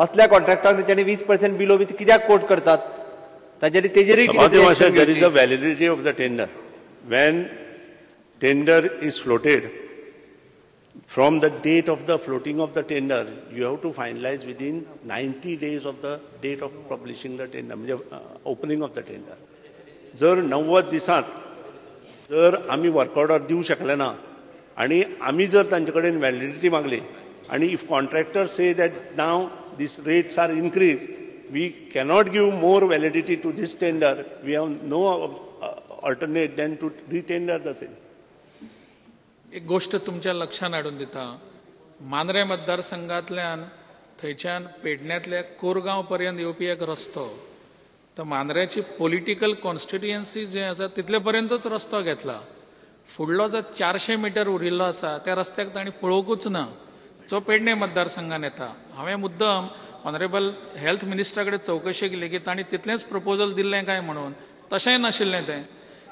असल्या कॉन्ट्रॅक्टाक तेंच्यांनी 20% बिलो बी कित्याक कोट करतात तेजेरूय there is a validity of the tender. When tender is floated, from the date of the floating of the tender, you have to finalize within 90 days of the date of publishing the tender, opening of the tender. जर 90 दिसांत जर आमी work order दिवंक शकले ना आनी आमी जर तांचे कडेन वॅलिडिटी मागली आनी if contractor say that now these rates are increased, we cannot give more validity to this tender. We have no alternate than to retender the same. एक गोष्ट तुमच्या लक्षात हाडून दिता, मांद्रे मतदारसंघांतल्यान थंयच्यान पेडण्यातल्या कोरगांव पर्यंत येवपी एक रस्तो, तर मांद्रेची पॉलिटिकल कॉन्स्टिट्युएन्सी जे आसा तितले पर्यंतच रस्तो घेतला. फुडलो जो 400 मीटर उरिल्लो आसा त्या रस्त्याक तांणी पळोवंकूच ना, जो पेडणे मतदारसंघान येता. हांवें मुद्दम ऑनरेबल हेल्थ मिनिस्टरा कडेन चवकशी केली की तांणी तितलेंच प्रपोजल दिल्लें काय म्हणून. तशेंय नाशिल्लें तें.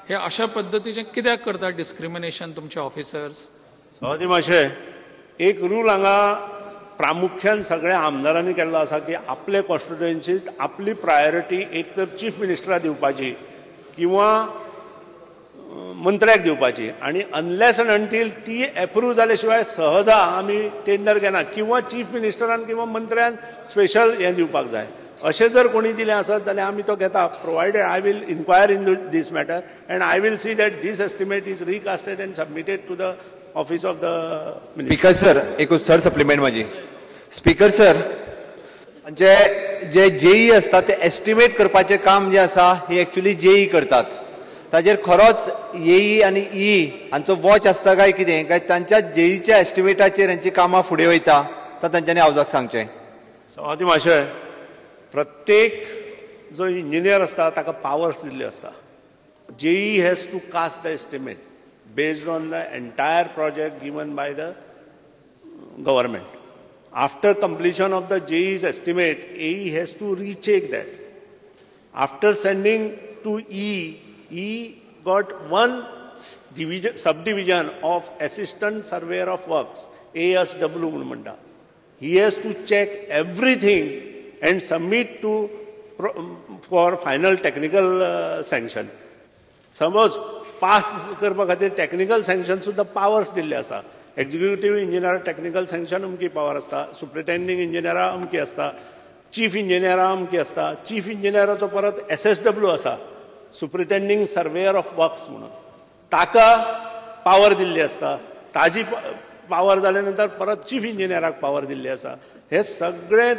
हे अशा पद्दतीचें कित्याक करता डिस्क्रिमिनेशन तुमचे ऑफिसर्स? सवादी मातशे एक रूल हांगा प्रामुख्यान सगळ्या आमदारांनी केल्लो आसा की आपले कॉन्स्टिट्युएन्सींत आपली प्रायोरिटी एक तर चीफ मिनिस्टराक दिवपाची किंवा मंत्र्याक दिवपाची आनी अनलेस अँड अंटील ती एप्रूव जाले शिवाय सहजा आमी टेंडर घेना किंवा चीफ मिनिस्टरान किंवा मंत्र्यान स्पेशल हें दिवपाक जाय. अशें जर कोणी दिलें आसत जाल्यार आमी तो घेता, provided I will inquire in this matter and I will see that this estimate is recasted and submitted to the office of the speaker sir. एकूच सर सप्लिमेंट माझी. स्पीकर सर, जे जेई असता ते एस्टिमेट करपाचें काम जे आसा हे एक्चुअली जेई करतात. ताजेर खरोच येई आनी ई हांचो वॉच आसता काय कितें, काय तांच्या जेईच्या एस्टिमेटाचेर हांची कामां फुडें वयता तर तांच्यांनी आवजाक सांगचें. सवादी मातशें प्रत्येक जो इंजिनियर आसता ताका पावर्स दिल्ले आसता. JE has to cast the estimate based on the entire project given by the government. After completion of the JEE's estimate, AE has to recheck that. After sending to E got one subdivision of Assistant Surveyor of Works, ASW म्हणटा. He has to check everything and submit to for final technical sanction. Suppose pass करपा खातीर technical sanction सुद्धा powers दिल्ले आसा. Executive engineer technical sanction अमकी power आसता, superintending इंजिनियरा अमकी आसता, चीफ इंजिनियरा अमकी आसता. चीफ इंजिनियराचो परत SSW आसा, सुप्रिटेंडिंग सर्वेयर ऑफ वर्क्स म्हणून, ताका पावर दिल्ली आसता. ताजी पावर जाल्या नंतर परत चीफ इंजिनियराक पावर दिल्ली आसा. हे सगळे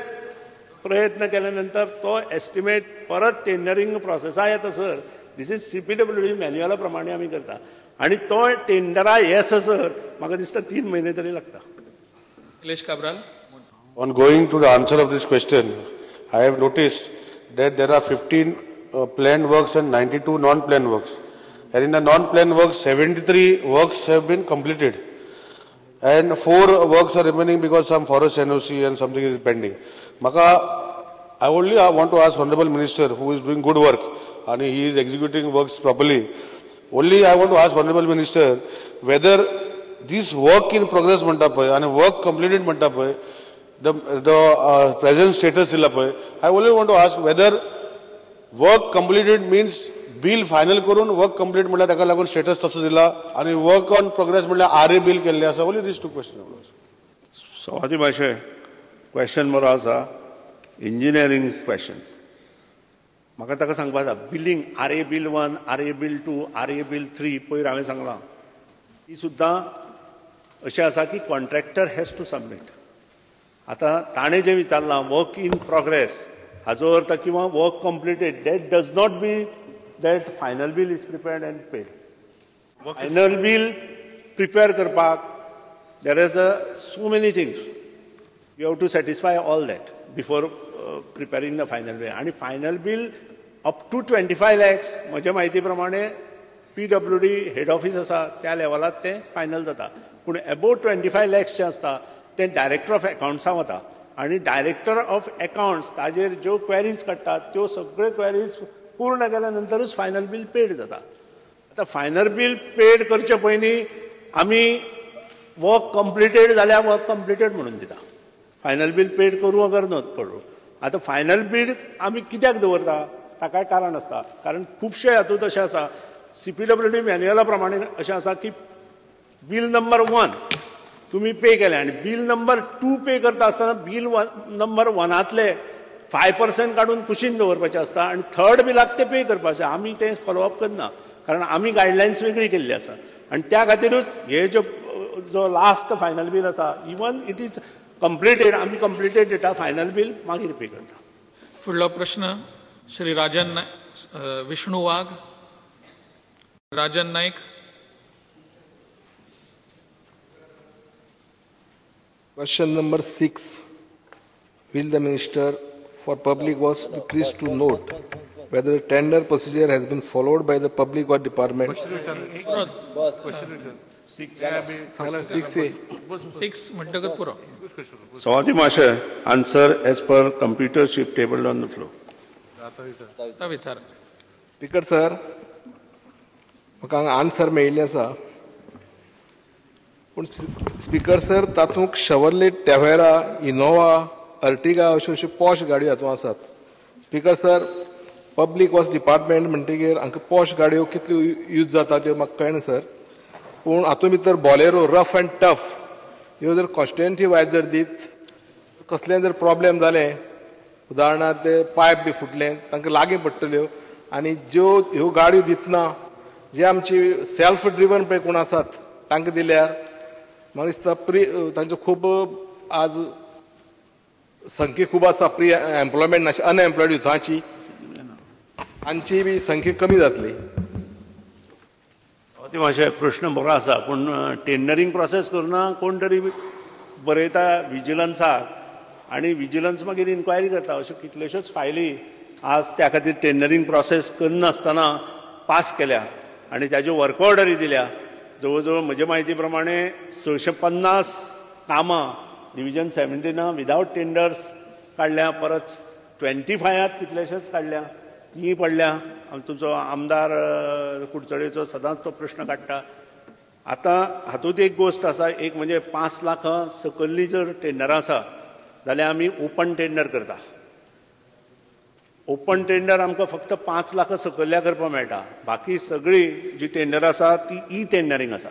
प्रयत्न केल्या नंतर तो एस्टिमेट परत टेंडरिंग प्रोसेसा येतसर दिस इज CPWD मॅन्युअला प्रमाणे आमी करता आणि तो टेंडरा येस सर म्हाका दिसता 3 महिने तरी लागता. Nilesh Cabral. On going to the answer of this question, I have noticed that there are 15 planned works and 92 non-planned works. And in the non-planned works, 73 works have been completed. And 4 works are remaining because some forest NOC and something is pending. I only want to ask Honorable Minister, who is doing good work and he is executing works properly. Only I want to ask Honorable Minister whether this work in progress म्हणटा पळय आणि work completed म्हणटा पळय, the present status दिला पळय, I only want to ask whether work completed means bill final करून work complete म्हणल्यार ताका लागून status तसो दिला आणि work on progress म्हणल्यार RA bill केल्ले आसा. Only these 2 questions. सवादी मातशें क्वेश्चन बरो आसा. इंजिनियरींग क्वेश्चन्स म्हाका ताका सांगपाक जाता. Billing RA bill 1, RA bill 2, RA bill 3 पयर हांवें सांगलां ती सुद्दां अशें आसा की कॉन्ट्रॅक्टर हॅज टू सबमीट. आतां ताणें जें विचारलां वर्क इन प्रोग्रेस हाजो अर्थ किंवा work completed that does not be that final bill is prepared and paid. Final bill prepare करपाक there is so many things you have to satisfy all that before preparing the final bill. आणि final bill up to 25 lakhs म्हज्या म्हायती प्रमाणे PWD head office आसा त्या लेवलात तें final जाता. पूण अबाउट 25 lakhs जें आसता तें डायरेक्टर ऑफ अकाउंट्सां वता आनी डायरेक्टर ऑफ अकाउंट्स ताजेर ज्यो क्वेरीज काडटात त्यो सगळ्यो क्वेरीज पूर्ण केल्या नंतरूच फायनल बील पेड जाता. आतां फायनल बील पेड करचे पयलीं आमी वर्क कंप्लिटेड जाल्यार वर्क कंप्लिटेड म्हणून दिता. फायनल बील पेड करूं अगर नोट करूं. आतां फायनल बील आमी कित्याक दवरता ताकाय कारण आसता. कारण खुबशे हातूंत अशें आसा CPWD मॅन्युअला प्रमाणे अशें आसा की बील नंबर 1 तुम्ही पे केले आणि बील नंबर 2 पे करता आसतना बील नंबर 1तले 5% काडून कुशीन दवरपाचें आसता आणि थर्ड बिलाक ते पे करपाचें. आमी तें फॉलोअप करना कारण आमी गायडलायन्स वेगळी केल्ली आसा आणि त्या खातीरूच हे जो लास्ट फायनल बील आसा इवन इट इज कंप्लिटेड आमी कंप्लिटेड डेटा फायनल बील मागीर पे करता. फुडलो प्रश्न श्री राजन विष्णू वाघ. Rajan Naik. Question number 6. Will the Minister for Public Works be pleased to note whether the tender procedure has been followed by the Public Works Department? Six म्हणटकच पुरो. Sawadhi Mashay, answer as per computer chip tabled on the floor. विचार. Speaker sir, म्हाका answer मेळिल्लें आसा. पूण speaker sir तातूंत Chevrolet टॅव्हेरा, Innova, Ertiga अश्यो posh गाडयो हातूंत आसात. Speaker sir, public works department म्हणटकीर हांकां पॉश गाडयो कितल्यो यूज जाता त्यो म्हाका कळना सर. पूण हातूंत भितर बॉलेरो रफ अँड टफ ह्यो जर कॉन्स्टिट्युएंसी वायज जर दीत कसलें जर प्रॉब्लेम जालें, उदाहरणार्थ ते पायप बी फुटलें, तांकां लागीं पडटल्यो आनी ह्यो गाडयो दितना जे आमची सेल्फ ड्रिवन पळय कोण आसात तांकां दिल्यार म्हाका दिसता तांचो खूब आज संख्या खूब आसा प्री एम्प्लॉयमेंट नाशिल्ली अनएम्प्लॉयड युथांची तांची बी संख्या कमी जातली. ती मातशें प्रश्न बरो आसा पूण टेंडरींग प्रोसेस करना कोण तरी बरयता विजिलन्साक आनी विजिलन्स मागीर इन्क्वायरी करता. अश्यो कितल्योश्योच फायली आज त्या खातीर टेंडरींग प्रोसेस करनासतना पास केल्या आनी ताज्यो वर्क ऑर्डरी दिल्या. जवळ जवळ म्हजे म्हायती प्रमाणे 650 कामां डिव्हिजन 17 विदाउट टेंडर्स काडल्या. परत 25 कितलेशेच काडल्या, तीं पडल्या. तुमचो आमदार कुडचडेचो सदांच तो प्रश्न काडटा. आतां हातूंत एक गोश्ट आसा, एक म्हणजे 5 लाखां सकयल्लीं जर टेंडरां आसा जाल्यार आमी ओपन टेंडर करता. ओपन टेंडर आमकां फक्त 5 लाखां सकयल्या करपाक मेळटा. बाकी सगळी जी टेंडर आसा ती ई टेंडरींग आसा.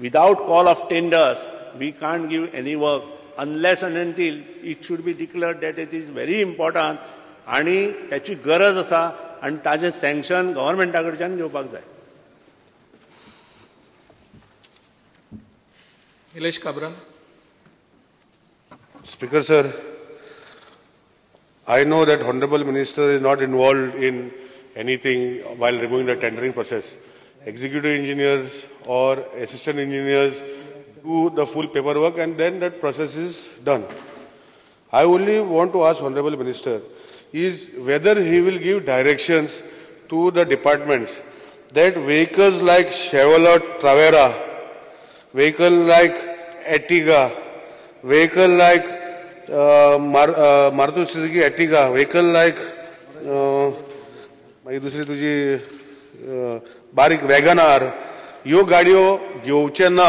Without call of tenders we can't give any work unless and until it should be declared that it is very important आनी त्याची गरज आसा आनी ताजें सँक्शन गव्हर्मेंटा कडच्यान घेवपाक जाय. Nilesh Cabral. Speaker sir, I know that Honorable Minister is not involved in anything while removing the tendering process. Executive engineers or assistant engineers do the full paperwork and then that process is done. I only want to ask Honorable Minister is whether he will give directions to the departments that vehicles like Chevrolet Travera, vehicle like Ertiga, vehicle like Maruti Suzuki Ertiga, vehicle like दुसरी तुझी बारीक WagonR, ह्यो गाडयो घेवचे ना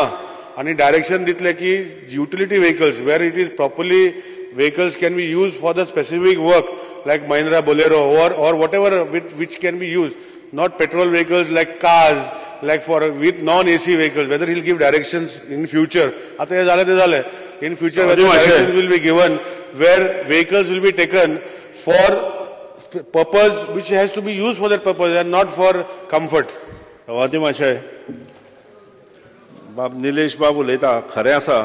आणि direction दितले की utility vehicles where it is properly vehicles can be used for the specific work like Mahindra Bolero or whatever which can be used, not petrol vehicles like cars, like for with non-AC vehicles. Whether he'll give directions in future. In future, whether directions will be given where vehicles will be taken for purpose which has to be used for that purpose and not for comfort. Nilesh Babu उलयता खरें आसा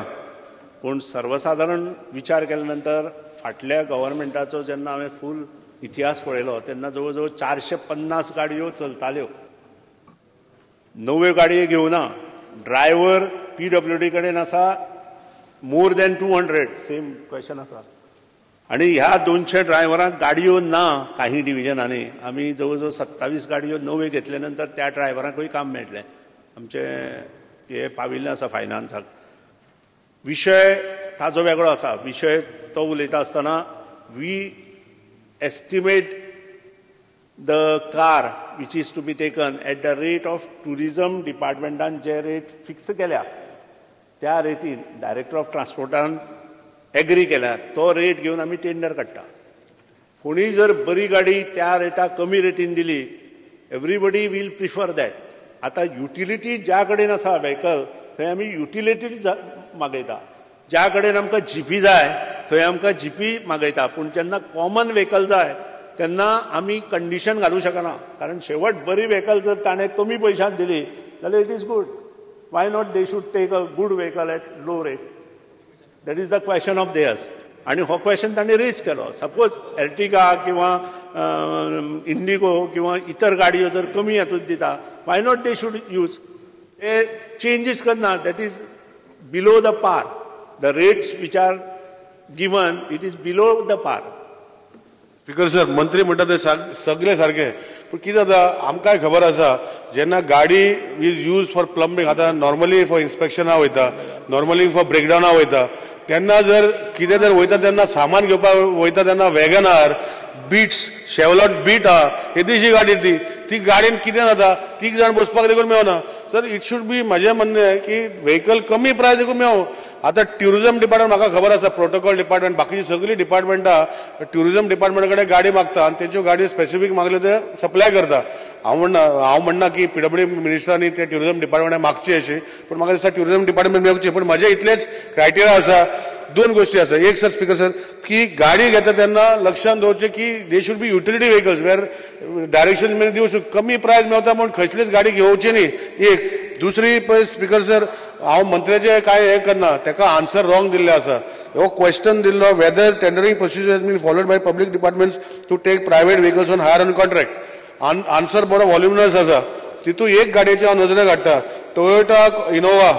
पूण सर्वसाधारण विचार केल्या नंतर फाटल्या गव्हर्मेंटाचो जेन्ना हांवें फूल इतिहास पळयलो तेन्ना जवळ जवळ 450 गाडयो चलताल्यो. नव्यो गाडयो घेवना. ड्रायव्हर PWD कडेन आसा मोर दॅन 200 सेम क्वेश्चन आसा आनी ह्या 200 ड्रायव्हरांक गाडयो ना. काही डिव्हिजनांनी आमी जवळ जवळ 27 गाडयो नव्यो घेतले नंतर त्या ड्रायव्हरांकूय काम मेळटलें. आमचे हे पाविल्लें आसा फायनान्साक. विषय ताजो वेगळो आसा. विषय तो उलयता आसतना we estimate the car which is to be taken at the rate of tourism डिपार्टमेंटान जे रेट फिक्स केल्या त्या रेटीन डायरेक्टर ऑफ ट्रान्सपोर्टान एग्री केल्यार तो रेट घेवन आमी टेंडर काडटा. कोणी जर बरी गाडी त्या रेटाक कमी रेटीन दिली, एवरीबडी वील प्रिफर दॅट. आतां युटिलिटी ज्या कडेन आसा व्हेकल थंय आमी युटिलिटी मागयता. ज्या कडेन आमकां जीपी जाय थंय आमकां जीपी मागयता. पूण जेन्ना कॉमन व्हेकल जाय तेन्ना आमी कंडिशन घालूं शकना. कारण शेवट बरी व्हेकल जर ताणें कमी पयशांक दिली जाल्यार it is good. Why not they should take a good vehicle at low rate. That is the question of theirs. आणि हो क्वेश्चन ताणें रेज केलो. सपोज एर्टिगा किंवा इंडिगो किंवा इतर गाडयो जर कमी हातूंत दिता, Y not they should use. ते चेंजीस करना. दॅट इज बिलो द पार. The rates which are given it is below the पार. स्पीकर सर, मंत्री म्हणटा ते सगळे सारखे, पूण कितें जाता आमकांय खबर आसा जेन्ना गाडी इज यूज फॉर प्लंबिंग, आतां नॉर्मली फॉर इन्स्पेक्शनाक वयता, नॉर्मली फॉर ब्रेकडावनाक वयता, तेन्ना जर कितें जर वयता तेन्ना सामान घेवपाक वयता तेन्ना वॅगनार, बिट्स, शेवलॉट बीट आहा येदीशी गाडी ती गाडयेन कितें जाता तीग जाण बसपाक देखून मेळना. सर इट शूड बी, म्हजें म्हणणें आहे की व्हेकल कमी प्रायस देखून मेळो. आतां ट्युरिझम डिपार्टमेंट म्हाका खबर आसा, प्रोटोकॉल डिपार्टमेंट बाकीची सगळी डिपार्टमेंटां ट्युरिझम डिपार्टमेंटा कडेन गाडी मागता आनी तेंच्यो गाडयो स्पेसिफीक मागल्यो ते सप्लाय करता. हांव म्हणना की PWD मिनिस्टरांनी ते ट्युरिझम डिपार्टमेंटाक मागची अशी, पूण म्हाका दिसता ट्युरिझम डिपार्टमेंट मेळची. पूण म्हजे इतलेच क्रायटेरिया आसा. दोन गोष्टी आसा. एक सर स्पीकर सर, की गाडी घेता तेन्ना लक्षांत दवरचें की they should be utility vehicles where direction मेन दिवं कमी प्रायस मेळटा म्हणून खंयचलीच गाडी घेवची न्ही. एक दुसरी पळय स्पीकर सर, हांव मंत्र्याचे काय हें करना, ताका आन्सर रॉंग दिल्ले आसा. हो क्वेश्चन दिल्लो whether tendering procedure has been followed by public departments to take private vehicles on hire on contract. Answer बरो व्हॉल्युमिनस आसा. तितून एक गाडयेची हांव नजरेक हाडटा, Toyota Innova,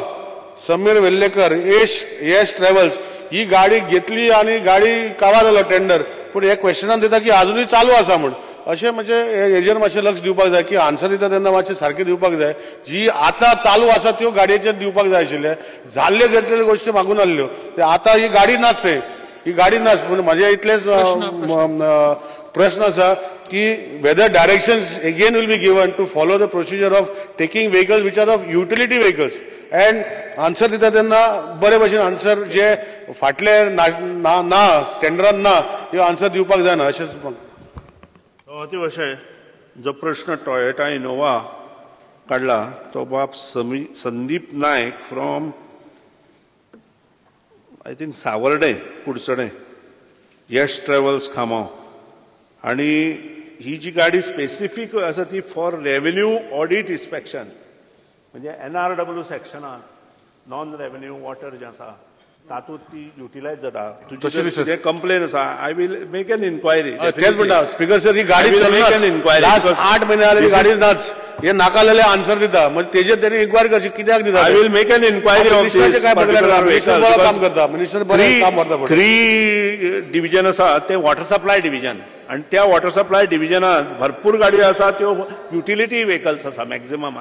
Sameer Vellekar, Yash travels. ही गाडी घेतली आनी गाडी काबार जालो टेंडर, पूण हे क्वेश्चनान दिता की अजुनूय चालू आसा म्हूण. अशें म्हणजे हेजेर मातशें लक्ष दिवपाक जाय की आन्सर दिता तेन्ना मातशें सारकें दिवपाक जाय. जी आतां चालू आसा त्यो गाडयेचेर दिवपाक जाय आशिल्लें. जाल्ल्यो घेतलेल्यो गोश्टी मागून आहल्यो. आतां ही गाडी नाच थंय, ही गाडी नाच. पूण म्हजें इतलेंच प्रश्न आसा की whether directions again will be given to follow the procedure of taking vehicles which are of utility vehicles. And answer दिता तेन्ना बरे भशेन आन्सर जे फाटले ना टेंडरान ना ह्यो आन्सर दिवपाक जायना अशेंच. ते अशें जो प्रश्न टॉयोटा इनोवा काडला तो बाब Sandeep Naik from I think Sawarde Kudchade, Yash travels खामाव. आणि ही जी गाडी स्पेसिफीक आसा ती फॉर रेव्हेन्यू ऑडिट इन्स्पेक्शन, म्हणजे NRW सेक्शनान नॉन रेव्हेन्यू वॉटर जें आसा तातूंत ती युटिलायज जाता. तुजी कंप्लेन आसा, I will make an inquiry. तेच म्हणटा स्पीकर सर, ही गाडी लास्ट 8 म्हयने जाले गाडी नाच. हे नाका जाल्यार आन्सर दिता, म्हणजे तेजेर तेणी इन्क्वायरी करची कित्याक दिता. I will make an inquiry of this minister काम करता, मिनिस्टर बरें काम करता. 3 डिव्हिजन आसा ते वॉटर सप्लाय डिव्हिजन, आणि त्या वॉटर सप्लाय डिव्हिजनात भरपूर गाडयो आसा त्यो युटिलिटी व्हेकल्स आसा मॅक्झिमम.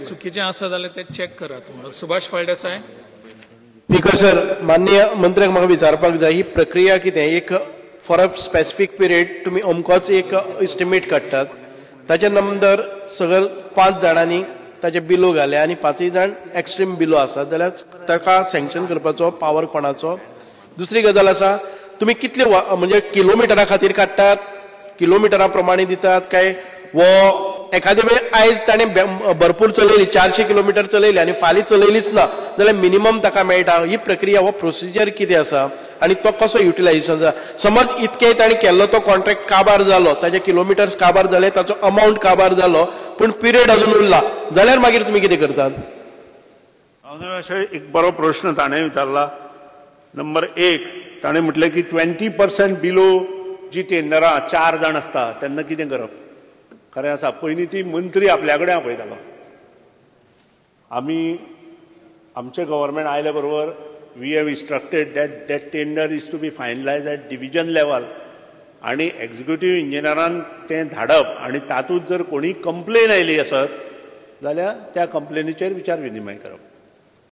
चुकीचें आसा जाल्यार ते चॅक करात. सुभाष फळदेसाय. स्पीकर सर, माननीय मंत्र्याक म्हाका विचारपाक जाय, ही प्रक्रिया कितें? एक फॉर अ स्पेसिफीक पिरियड तुमी अमकोच एक एस्टिमेट काडटात, ताचे नंतर सगळे 5 जाणांनी ताचे बिलो घाले आनी 5 जाण एक्स्ट्रीम बिलो आसात जाल्यार ताका सँक्शन करपाचो पावर कोणाचो? दुसरी गजाल आसा, तुमी कितले म्हणजे किलोमिटरा खातीर काडटात, किलोमिटरा प्रमाणे दितात काय वो एखादे वेळ आयज ताणें भरपूर चलयली 400 किलोमिटर चलयली आनी फाल्यां चलयलीच ना जाल्यार मिनिमम ताका मेळटा? ही प्रक्रिया हो प्रोसिजर कितें आसा आनी तो कसो युटिलायझेशन जाता? समज इतके ताणें केल्लो तो कॉन्ट्रॅक्ट काबार जालो, ताजे किलोमिटर्स काबार जाले, ताचो अमावंट काबार जालो, पूण पिरियड अजून उरला जाल्यार मागीर तुमी कितें करतात? अशें एक बरो प्रश्न ताणें विचारला. नंबर 1 ताणें म्हटलें की 20% बिलो जी टेंडरां 4 जाण आसता तेन्ना कितें करप? खरें आसा, पयलीं ती मंत्री आपल्या कडेन आपयतालो. आमी आमचे गव्हर्मेंट आयल्या बरोबर we have instructed that tender is to be finalise at division level आनी एक्झिक्युटीव इंजिनियरान तें धाडप, आनी तातूंत जर कोणी कंप्लेन आयली आसत जाल्यार त्या कंप्लेनीचेर विचार विनिमय करप.